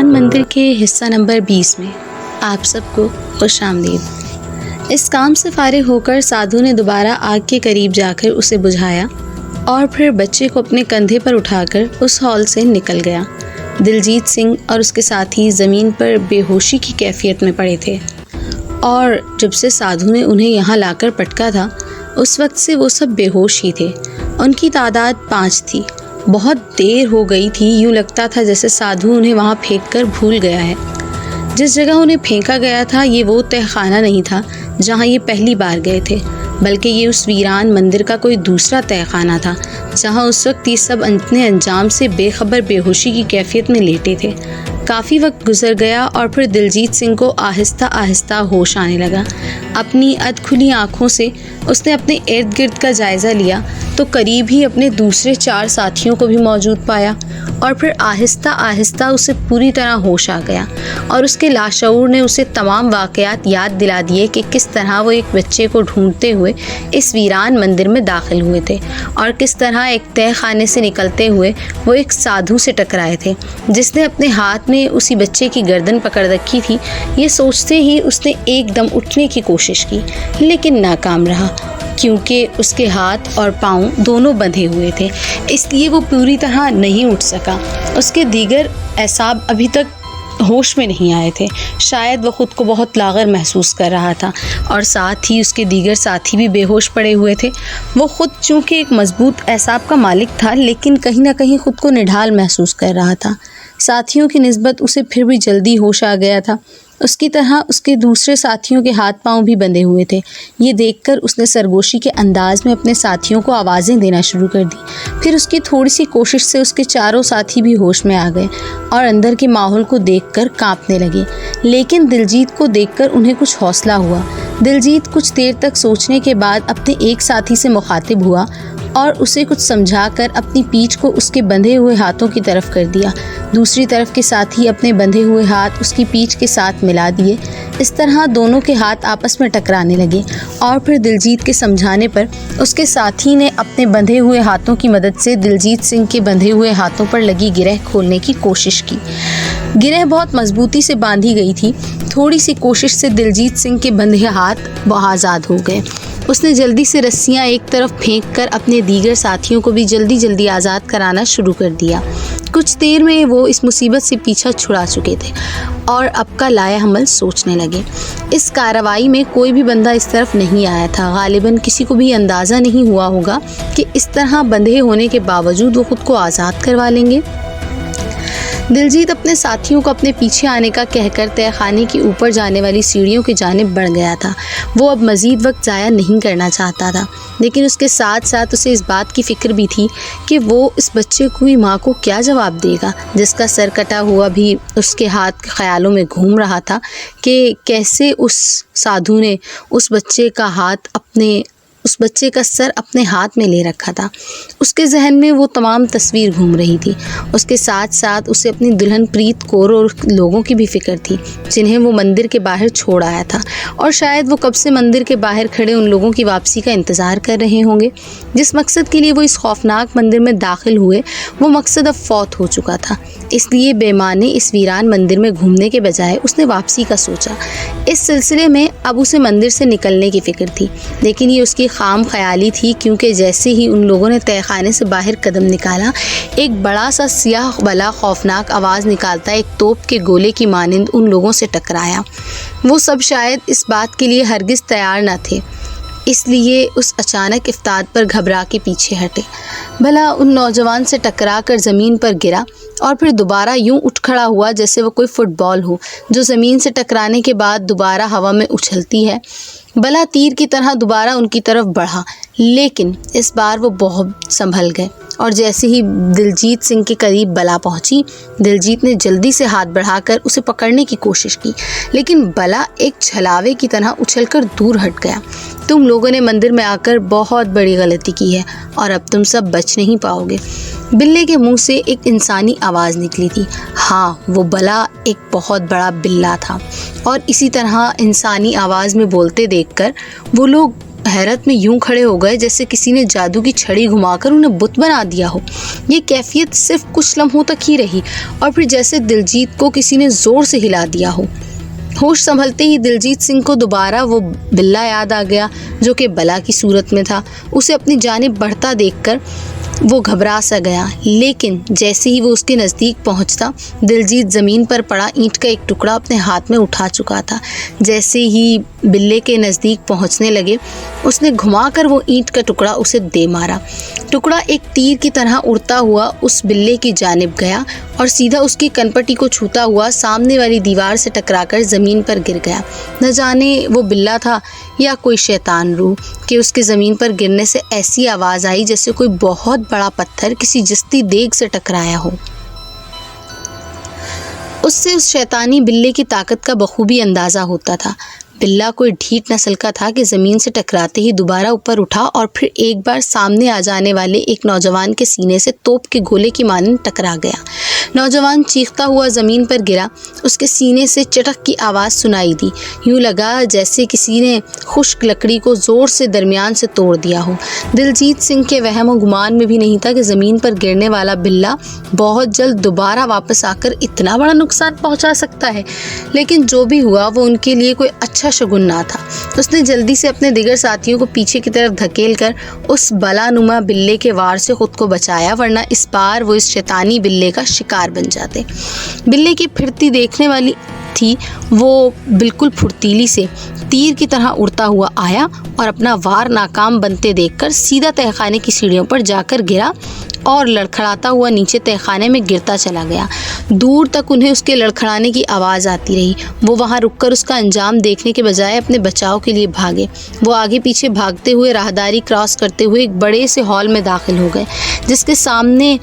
वीरान मंदिर के हिस्सा नंबर 20 में आप सबको खुश आमदीद। इस काम से फारिग होकर साधु ने दोबारा आग के करीब जाकर उसे बुझाया और फिर बच्चे को अपने कंधे पर उठाकर उस हॉल से निकल गया। दिलजीत सिंह और उसके साथी ज़मीन पर बेहोशी की कैफियत में पड़े थे और जब से साधु ने उन्हें यहाँ लाकर पटका था उस वक्त से वो सब बेहोश ही थे। उनकी तादाद 5 थी। बहुत देर हो गई थी, यूँ लगता था जैसे साधु उन्हें वहाँ फेंक कर भूल गया है। जिस जगह उन्हें फेंका गया था ये वो तहखाना नहीं था जहाँ ये पहली बार गए थे, बल्कि ये उस वीरान मंदिर का कोई दूसरा तहखाना था जहाँ उस वक्त ये सब अपने अंजाम से बेखबर बेहोशी की कैफियत में लेटे थे। काफ़ी वक्त गुजर गया और फिर दिलजीत सिंह को आहिस्ता आहिस्ता होश आने लगा। अपनी अधखुली आँखों से उसने अपने इर्द गिर्द का जायज़ा लिया तो करीब ही अपने दूसरे 4 साथियों को भी मौजूद पाया और फिर आहिस्ता आहिस्ता उसे पूरी तरह होश आ गया और उसके लाशऊर ने उसे तमाम वाक़यात याद दिला दिए कि किस तरह वो एक बच्चे को ढूंढते हुए इस वीरान मंदिर में दाखिल हुए थे और किस तरह एक तहखाने से निकलते हुए वो एक साधु से टकराए थे जिसने अपने हाथ में उसी बच्चे की गर्दन पकड़ रखी थी। ये सोचते ही उसने एकदम उठने की कोशिश की लेकिन नाकाम रहा क्योंकि उसके हाथ और पाँव दोनों बंधे हुए थे, इसलिए वो पूरी तरह नहीं उठ सका। उसके दीगर एसाब अभी तक होश में नहीं आए थे। शायद वो ख़ुद को बहुत लाग़र महसूस कर रहा था और साथ ही उसके दीगर साथी भी बेहोश पड़े हुए थे। वो ख़ुद चूँकि एक मजबूत एसाब का मालिक था लेकिन कहीं ना कहीं ख़ुद को निढाल महसूस कर रहा था। साथियों की निस्बत उसे फिर भी जल्दी होश आ गया था। उसकी तरह उसके दूसरे साथियों के हाथ पांव भी बंधे हुए थे। ये देखकर उसने सरगोशी के अंदाज में अपने साथियों को आवाज़ें देना शुरू कर दी। फिर उसकी थोड़ी सी कोशिश से उसके चारों साथी भी होश में आ गए और अंदर के माहौल को देखकर कांपने लगे। लेकिन दिलजीत को देखकर उन्हें कुछ हौसला हुआ। दिलजीत कुछ देर तक सोचने के बाद अपने एक साथी से मुखातिब हुआ और उसे कुछ समझाकर अपनी पीठ को उसके बंधे हुए हाथों की तरफ कर दिया। दूसरी तरफ के साथी अपने बंधे हुए हाथ उसकी पीठ के साथ मिला दिए। इस तरह दोनों के हाथ आपस में टकराने लगे और फिर दिलजीत के समझाने पर उसके साथी ने अपने बंधे हुए हाथों की मदद से दिलजीत सिंह के बंधे हुए हाथों पर लगी गिरह खोलने की कोशिश की। गिरह बहुत मजबूती से बांधी गई थी। थोड़ी सी कोशिश से दिलजीत सिंह के बंधे हाथ आज़ाद हो गए। उसने जल्दी से रस्सियां एक तरफ फेंककर अपने दीगर साथियों को भी जल्दी जल्दी आज़ाद कराना शुरू कर दिया। कुछ देर में वो इस मुसीबत से पीछा छुड़ा चुके थे और अब का लाया-हमल सोचने लगे। इस कार्रवाई में कोई भी बंदा इस तरफ नहीं आया था। गालिबन किसी को भी अंदाज़ा नहीं हुआ होगा कि इस तरह बंधे होने के बावजूद वो खुद को आज़ाद करवा लेंगे। दिलजीत अपने साथियों को अपने पीछे आने का कहकर तहखाने की ऊपर जाने वाली सीढ़ियों की जानिब बढ़ गया था। वो अब मज़ीद वक्त ज़ाया नहीं करना चाहता था, लेकिन उसके साथ साथ उसे इस बात की फ़िक्र भी थी कि वो इस बच्चे की माँ को क्या जवाब देगा, जिसका सर कटा हुआ भी उसके हाथ के ख्यालों में घूम रहा था कि कैसे उस साधु ने उस बच्चे का सर अपने हाथ में ले रखा था। उसके जहन में वो तमाम तस्वीर घूम रही थी। उसके साथ साथ उसे अपनी दुल्हन प्रीत कौर और लोगों की भी फिक्र थी जिन्हें वो मंदिर के बाहर छोड़ आया था और शायद वो कब से मंदिर के बाहर खड़े उन लोगों की वापसी का इंतज़ार कर रहे होंगे। जिस मकसद के लिए वो इस खौफनाक मंदिर में दाखिल हुए वो मकसद अब फौत हो चुका था। इसलिए बेमाने इस वीरान मंदिर में घूमने के बजाय उसने वापसी का सोचा। इस सिलसिले में अब उसे मंदिर से निकलने की फ़िक्र थी, लेकिन ये उसकी खाम ख्याली थी क्योंकि जैसे ही उन लोगों ने तहखाने से बाहर कदम निकाला एक बड़ा सा सियाह बला खौफनाक आवाज़ निकालता एक तोप के गोले की मानिंद उन लोगों से टकराया। वो सब शायद इस बात के लिए हरगिज़ तैयार न थे, इसलिए उस अचानक इफ्तार पर घबरा के पीछे हटे। भला उन नौजवान से टकरा कर ज़मीन पर गिरा और फिर दोबारा यूं उठ खड़ा हुआ जैसे वो कोई फुटबॉल हो जो ज़मीन से टकराने के बाद दोबारा हवा में उछलती है। बला तीर की तरह दोबारा उनकी तरफ बढ़ा, लेकिन इस बार वो बहुत संभल गए और जैसे ही दिलजीत सिंह के करीब बला पहुंची, दिलजीत ने जल्दी से हाथ बढ़ाकर उसे पकड़ने की कोशिश की, लेकिन बला एक छलावे की तरह उछलकर दूर हट गया। तुम लोगों ने मंदिर में आकर बहुत बड़ी गलती की है और अब तुम सब बच नहीं पाओगे। बिल्ले के मुंह से एक इंसानी आवाज़ निकली थी। हाँ, वो बला एक बहुत बड़ा बिल्ला था और इसी तरह इंसानी आवाज़ में बोलते देखकर वो लोग हैरत में यूं खड़े हो गए जैसे किसी ने जादू की छड़ी घुमाकर उन्हें बुत बना दिया हो। ये कैफियत सिर्फ कुछ लम्हों तक ही रही और फिर जैसे दिलजीत को किसी ने जोर से हिला दिया हो। होश संभलते ही दिलजीत सिंह को दोबारा वो बिल्ला याद आ गया जो कि बला की सूरत में था। उसे अपनी जानिब बढ़ता देखकर वो घबरा सा गया, लेकिन जैसे ही वो उसके नज़दीक पहुंचता, दिलजीत ज़मीन पर पड़ा ईंट का एक टुकड़ा अपने हाथ में उठा चुका था। जैसे ही बिल्ले के नज़दीक पहुंचने लगे, उसने घुमाकर वो ईंट का टुकड़ा उसे दे मारा। टुकड़ा एक तीर की तरह उड़ता हुआ उस बिल्ले की जानिब गया और सीधा उसकी कनपटी को छूता हुआ सामने वाली दीवार से टकराकर ज़मीन पर गिर गया। न जाने वो बिल्ला था या कोई शैतान रूह कि उसके ज़मीन पर गिरने से ऐसी आवाज़ आई जैसे कोई बहुत बड़ा पत्थर किसी जिस्ती देग से टकराया हो। उससे उस शैतानी बिल्ले की ताकत का बखूबी अंदाज़ा होता था। बिल्ला कोई ढीठ नस्ल का था कि ज़मीन से टकराते ही दोबारा ऊपर उठा और फिर एक बार सामने आ जाने वाले एक नौजवान के सीने से तोप के गोले की मानंद टकरा गया। नौजवान चीखता हुआ ज़मीन पर गिरा। उसके सीने से चटक की आवाज़ सुनाई दी। यूँ लगा जैसे किसी ने खुश्क लकड़ी को ज़ोर से दरमियान से तोड़ दिया हो। दिलजीत सिंह के वहम और गुमान में भी नहीं था कि ज़मीन पर गिरने वाला बिल्ला बहुत जल्द दोबारा वापस आकर इतना बड़ा नुकसान पहुंचा सकता है। लेकिन जो भी हुआ वो उनके लिए कोई अच्छा शगुन ना था। उसने जल्दी से अपने दिगर साथियों को पीछे की तरफ धकेल कर उस बलानुमा बिल्ले के वार से खुद को बचाया, वरना इस बार वो इस शैतानी बिल्ले का शिकार बन जाते। बिल्ले की फिरती देखने वाली थी, वो बिल्कुल फुर्तीली से तीर की तरह उड़ता हुआ आया और अपना वार नाकाम बनते देखकर सीधा तहखाने की सीढ़ियों पर जाकर गिरा और लड़खड़ाता हुआ नीचे तहखाने में गिरता चला गया। दूर तक उन्हें उसके लड़खड़ाने की आवाज़ आती रही। वो वहाँ रुककर उसका अंजाम देखने के बजाय अपने बचाव के लिए भागे। वो आगे पीछे भागते हुए राहदारी क्रॉस करते हुए एक बड़े से हॉल में दाखिल हो गए, जिसके सामने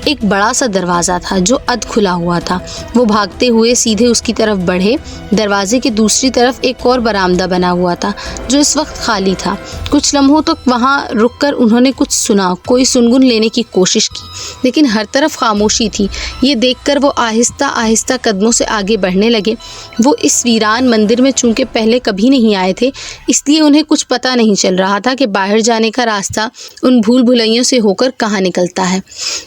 एक बड़ा सा दरवाज़ा था जो अध खुला हुआ था। वो भागते हुए सीधे उसकी तरफ बढ़े। दरवाजे की दूसरी तरफ एक और बरामदा बना हुआ था जो इस वक्त खाली था। कुछ लम्हों तक वहाँ रुककर उन्होंने कुछ सुना, कोई सुनगुन लेने की कोशिश की, लेकिन हर तरफ खामोशी थी। ये देखकर वो आहिस्ता आहिस्ता कदमों से आगे बढ़ने लगे। वो इस वीरान मंदिर में चूंकि पहले कभी नहीं आए थे, इसलिए उन्हें कुछ पता नहीं चल रहा था कि बाहर जाने का रास्ता उन भूल भुलैयों से होकर कहाँ निकलता है।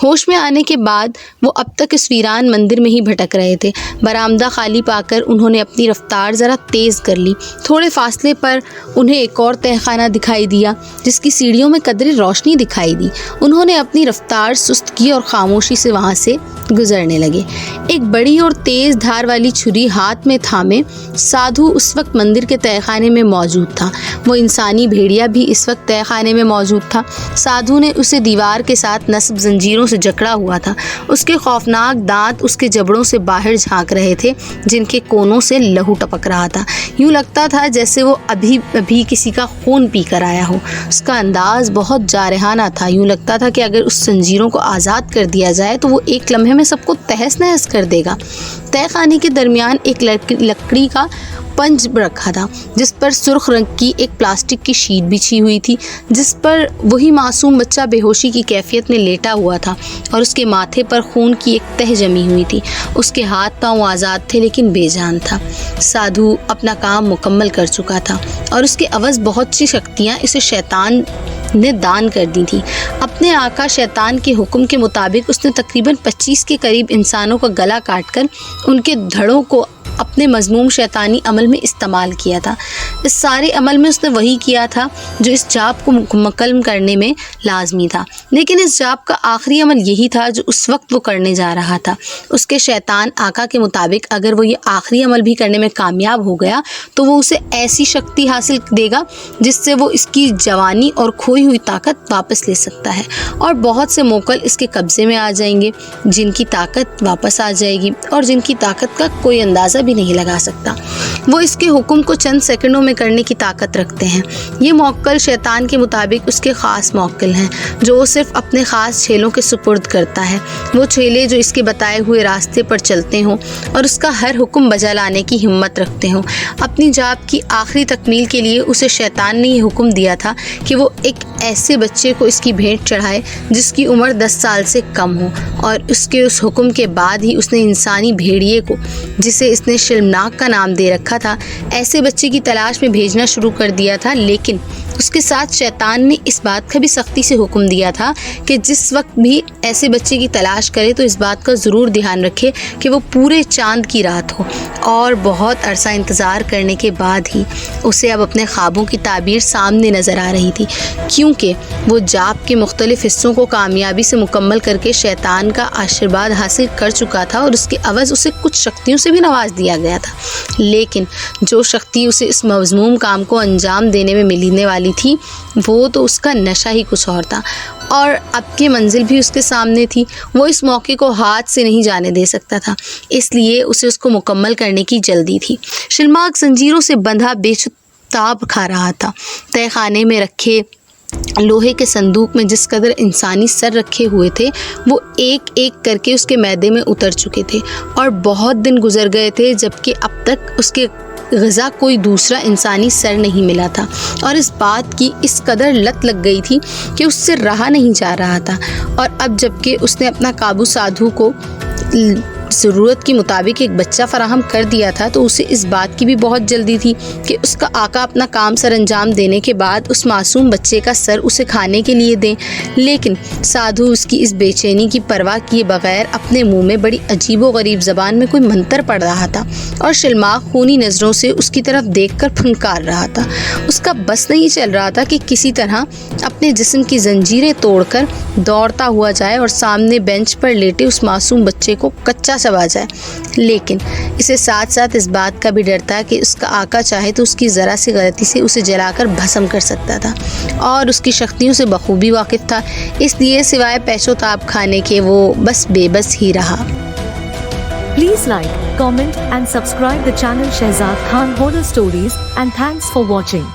होश में आने के बाद वो अब तक इस वीरान मंदिर में ही भटक रहे थे। बरामदा खाली पाकर उन्होंने अपनी रफ्तार ज़रा तेज़ कर ली। थोड़े फासले पर उन्हें एक और तहखाना दिखाई दिया जिसकी सीढ़ियों में कदरे रोशनी दिखाई दी। उन्होंने अपनी रफ्तार सुस्त की और खामोशी से वहाँ से गुजरने लगे। एक बड़ी और तेज़ धार वाली छुरी हाथ में थामे साधु उस वक्त मंदिर के तहखाने में मौजूद था। वो इंसानी भेड़िया भी इस वक्त तहखाने में मौजूद था। साधु ने उसे दीवार के साथ नस्ब जंजीरों से जकड़ा हुआ था। उसके खौफनाक दांत उसके जबड़ों से बाहर झांक रहे थे, जिनके कोनों से लहू टपक रहा था। यूँ लगता था जैसे वो अभी अभी किसी का खून पी कर आया हो। उसका अंदाज बहुत जारहाना था। यूँ लगता था कि अगर उस जंजीरों को आज़ाद कर दिया जाए तो वो एक लम्हे में सबको तहस नहस कर देगा। तहखाने के दरमियान एक लकड़ी का पंज रखा था जिस पर सुर्ख रंग की एक प्लास्टिक की शीट बिछी हुई थी, जिस पर वही मासूम बच्चा बेहोशी की कैफियत में लेटा हुआ था और उसके माथे पर खून की एक तह जमी हुई थी। उसके हाथ पांव आज़ाद थे लेकिन बेजान था। साधु अपना काम मुकम्मल कर चुका था और उसके अवज़ बहुत सी शक्तियाँ इसे शैतान ने दान कर दी थी। अपने आका शैतान के हुक्म के मुताबिक उसने तकरीबन 25 के करीब इंसानों का गला काटकर उनके धड़ों को अपने मज़मूम शैतानी अमल में इस्तेमाल किया था। इस सारे अमल में उसने वही किया था जो इस जाप को मुकम्मल करने में लाजमी था, लेकिन इस जाप का आखिरी अमल यही था जो उस वक्त वो करने जा रहा था। उसके शैतान आका के मुताबिक अगर वो ये आखिरी अमल भी करने में कामयाब हो गया तो वो उसे ऐसी शक्ति हासिल देगा जिससे वो इसकी जवानी और खोई हुई ताकत वापस ले सकता है और बहुत से मोकल इसके कब्ज़े में आ जाएंगे, जिनकी ताकत वापस आ जाएगी और जिनकी ताकत का कोई अंदाज़ा भी नहीं लगा सकता। वो इसके हुक्म को चंद सेकंडों में करने की ताकत रखते हैं। ये मौक्कल शैतान के मुताबिक उसके ख़ास मौक्कल हैं जो वो सिर्फ अपने ख़ास छेलों के सुपुर्द करता है। वो छेले जो इसके बताए हुए रास्ते पर चलते हों और उसका हर हुक्म बजा लाने की हिम्मत रखते हों। अपनी जाप की आखिरी तकमील के लिए उसे शैतान ने यह हुक्म दिया था कि वो एक ऐसे बच्चे को इसकी भेंट चढ़ाए जिसकी उम्र 10 साल से कम हो, और उसके उस हुक्म के बाद ही उसने इंसानी भेड़िए को, जिसे इसने शर्मनाक का नाम दे रखा था, ऐसे बच्चे की तलाश में भेजना शुरू कर दिया था। लेकिन उसके साथ शैतान ने इस बात का भी सख्ती से हुक्म दिया था कि जिस वक्त भी ऐसे बच्चे की तलाश करे तो इस बात का ज़रूर ध्यान रखे कि वो पूरे चांद की रात हो। और बहुत अरसा इंतज़ार करने के बाद ही उसे अब अपने ख्वाबों की ताबीर सामने नज़र आ रही थी, क्योंकि वो जाप के मुख्तलिफ़ हिस्सों को कामयाबी से मुकम्मल करके शैतान का आशीर्वाद हासिल कर चुका था और उसके अवज़ उसे कुछ शक्तियों से भी नवाज दिया गया था। लेकिन जो शक्ति उसे इस मज़मूम काम को अंजाम देने में मिलने वाली थी वो तो उसका नशा ही कुछ और था, और अब की मंजिल भी उसके सामने थी। वो इस मौके को हाथ से नहीं जाने दे सकता था, इसलिए उसे उसको मुकम्मल करने की जल्दी थी। शिलमाग जंजीरों से बंधा बेशताब खा रहा था। तहखाने में रखे लोहे के संदूक में जिस कदर इंसानी सर रखे हुए थे वो एक एक करके उसके मैदे में उतर चुके थे, और बहुत दिन गुजर गए थे जबकि अब तक उसके ग़िज़ा कोई दूसरा इंसानी सर नहीं मिला था। और इस बात की इस कदर लत लग गई थी कि उससे रहा नहीं जा रहा था। और अब जबकि उसने अपना काबू साधु को ज़रूरत के मुताबिक एक बच्चा फराहम कर दिया था तो उसे इस बात की भी बहुत जल्दी थी कि उसका आका अपना काम सर अंजाम देने के बाद उस मासूम बच्चे का सर उसे खाने के लिए दें। लेकिन साधु उसकी इस बेचैनी की परवाह किए बगैर अपने मुंह में बड़ी अजीब व गरीब ज़बान में कोई मंतर पढ़ रहा था, और शिलमाग खूनी नज़रों से उसकी तरफ देखकर फुनकार रहा था। उसका बस नहीं चल रहा था कि किसी तरह अपने जिस्म की जंजीरें तोड़कर दौड़ता हुआ जाए और सामने बेंच पर लेटे उस मासूम बच्चे को कच्चा चबा जाए। लेकिन इसे साथ साथ इस बात का भी डर था कि उसका आका चाहे तो उसकी ज़रा सी गलती से उसे जलाकर भस्म कर सकता था, और उसकी शक्तियों से बखूबी वाकिफ़ था। इसलिए सिवाय पैसो ताब खाने के वो बस बेबस ही रहा। Please like, comment and subscribe the channel Shehzad Khan Horror Stories, and thanks for watching.